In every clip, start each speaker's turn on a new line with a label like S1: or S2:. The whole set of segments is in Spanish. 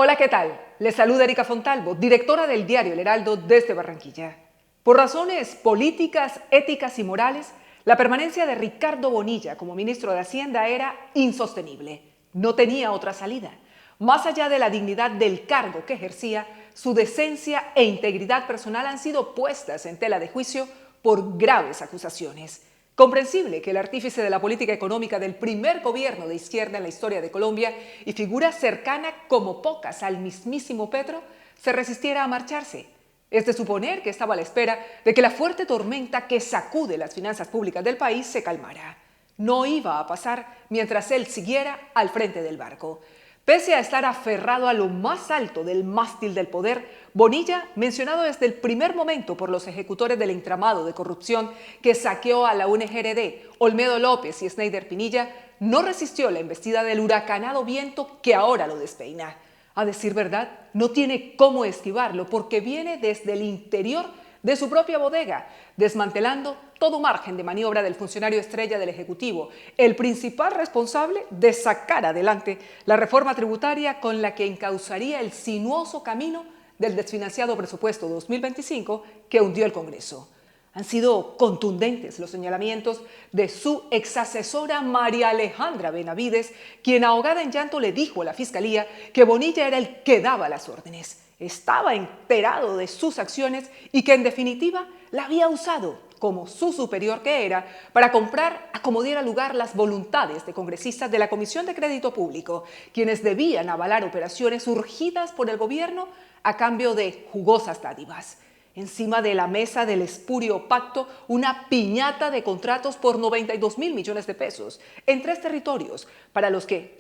S1: Hola, ¿qué tal? Les saluda Erika Fontalvo, directora del diario El Heraldo desde Barranquilla. Por razones políticas, éticas y morales, la permanencia de Ricardo Bonilla como ministro de Hacienda era insostenible. No tenía otra salida. Más allá de la dignidad del cargo que ejercía, su decencia e integridad personal han sido puestas en tela de juicio por graves acusaciones. Comprensible que el artífice de la política económica del primer gobierno de izquierda en la historia de Colombia y figura cercana como pocas al mismísimo Petro se resistiera a marcharse. Es de suponer que estaba a la espera de que la fuerte tormenta que sacude las finanzas públicas del país se calmara. No iba a pasar mientras él siguiera al frente del barco. Pese a estar aferrado a lo más alto del mástil del poder, Bonilla, mencionado desde el primer momento por los ejecutores del entramado de corrupción que saqueó a la UNGRD, Olmedo López y Sneider Pinilla, no resistió la embestida del huracanado viento que ahora lo despeina. A decir verdad, no tiene cómo esquivarlo porque viene desde el interior de su propia bodega, desmantelando todo margen de maniobra del funcionario estrella del Ejecutivo, el principal responsable de sacar adelante la reforma tributaria con la que encauzaría el sinuoso camino del desfinanciado presupuesto 2025 que hundió el Congreso. Han sido contundentes los señalamientos de su exasesora María Alejandra Benavides, quien ahogada en llanto le dijo a la Fiscalía que Bonilla era el que daba las órdenes. Estaba enterado de sus acciones y que en definitiva la había usado como su superior que era para comprar a como diera lugar las voluntades de congresistas de la Comisión de Crédito Público, quienes debían avalar operaciones urgidas por el gobierno a cambio de jugosas dádivas. Encima de la mesa del espurio pacto, una piñata de contratos por 92.000 millones de pesos en 3 territorios, para los que,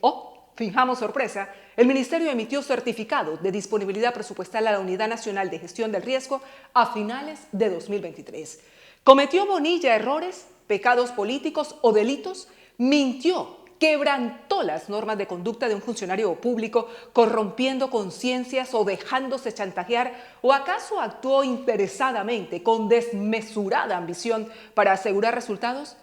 S1: fijamos sorpresa, el Ministerio emitió certificados de disponibilidad presupuestal a la Unidad Nacional de Gestión del Riesgo a finales de 2023. ¿Cometió Bonilla errores, pecados políticos o delitos? ¿Mintió? ¿Quebrantó las normas de conducta de un funcionario público, corrompiendo conciencias o dejándose chantajear? ¿O acaso actuó interesadamente, con desmesurada ambición, para asegurar resultados?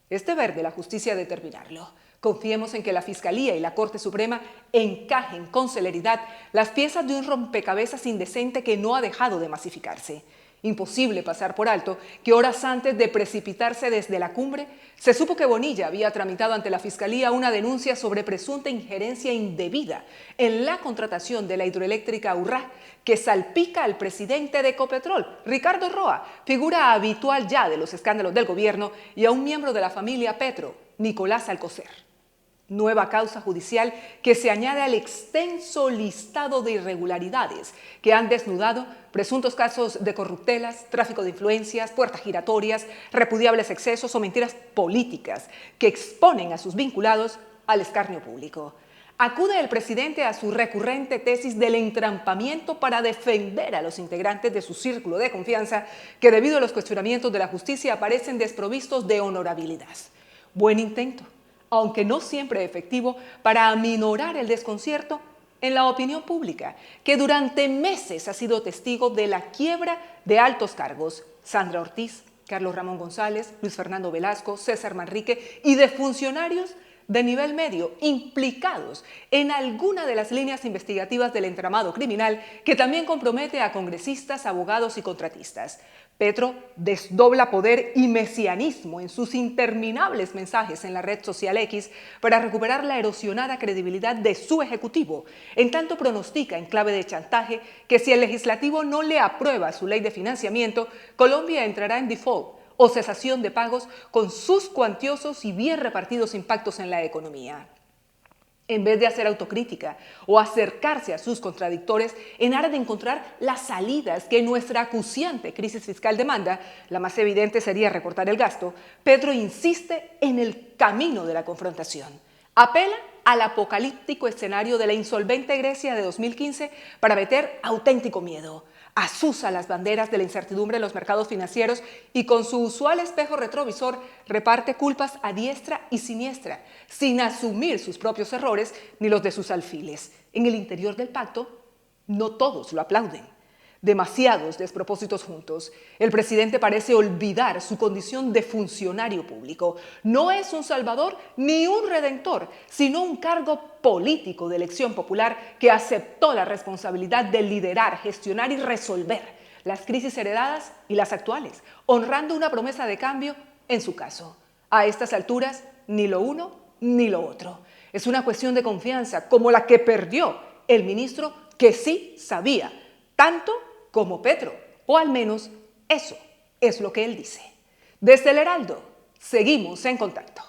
S1: Es deber de la justicia determinarlo. Confiemos en que la Fiscalía y la Corte Suprema encajen con celeridad las piezas de un rompecabezas indecente que no ha dejado de masificarse. Imposible pasar por alto que horas antes de precipitarse desde la cumbre, se supo que Bonilla había tramitado ante la Fiscalía una denuncia sobre presunta injerencia indebida en la contratación de la hidroeléctrica Urrá, que salpica al presidente de Ecopetrol, Ricardo Roa, figura habitual ya de los escándalos del gobierno, y a un miembro de la familia Petro, Nicolás Alcocer. Nueva causa judicial que se añade al extenso listado de irregularidades que han desnudado presuntos casos de corruptelas, tráfico de influencias, puertas giratorias, repudiables excesos o mentiras políticas que exponen a sus vinculados al escarnio público. Acude el presidente a su recurrente tesis del entrampamiento para defender a los integrantes de su círculo de confianza que debido a los cuestionamientos de la justicia aparecen desprovistos de honorabilidad. Buen intento, aunque no siempre efectivo, para aminorar el desconcierto en la opinión pública, que durante meses ha sido testigo de la quiebra de altos cargos, Sandra Ortiz, Carlos Ramón González, Luis Fernando Velasco, César Manrique, y de funcionarios de nivel medio implicados en alguna de las líneas investigativas del entramado criminal que también compromete a congresistas, abogados y contratistas. Petro desdobla poder y mesianismo en sus interminables mensajes en la red social X para recuperar la erosionada credibilidad de su ejecutivo, en tanto pronostica en clave de chantaje que si el legislativo no le aprueba su ley de financiamiento, Colombia entrará en default o cesación de pagos con sus cuantiosos y bien repartidos impactos en la economía. En vez de hacer autocrítica o acercarse a sus contradictores en aras de encontrar las salidas que nuestra acuciante crisis fiscal demanda, la más evidente sería recortar el gasto, Petro insiste en el camino de la confrontación. Apela al apocalíptico escenario de la insolvente Grecia de 2015 para meter auténtico miedo. Azuza las banderas de la incertidumbre en los mercados financieros y con su usual espejo retrovisor reparte culpas a diestra y siniestra, sin asumir sus propios errores ni los de sus alfiles. En el interior del pacto, no todos lo aplauden. Demasiados despropósitos juntos. El presidente parece olvidar su condición de funcionario público. No es un salvador ni un redentor, sino un cargo político de elección popular que aceptó la responsabilidad de liderar, gestionar y resolver las crisis heredadas y las actuales, honrando una promesa de cambio en su caso. A estas alturas, ni lo uno ni lo otro. Es una cuestión de confianza como la que perdió el ministro que sí sabía, tanto como Petro, o al menos eso es lo que él dice. Desde el Heraldo, seguimos en contacto.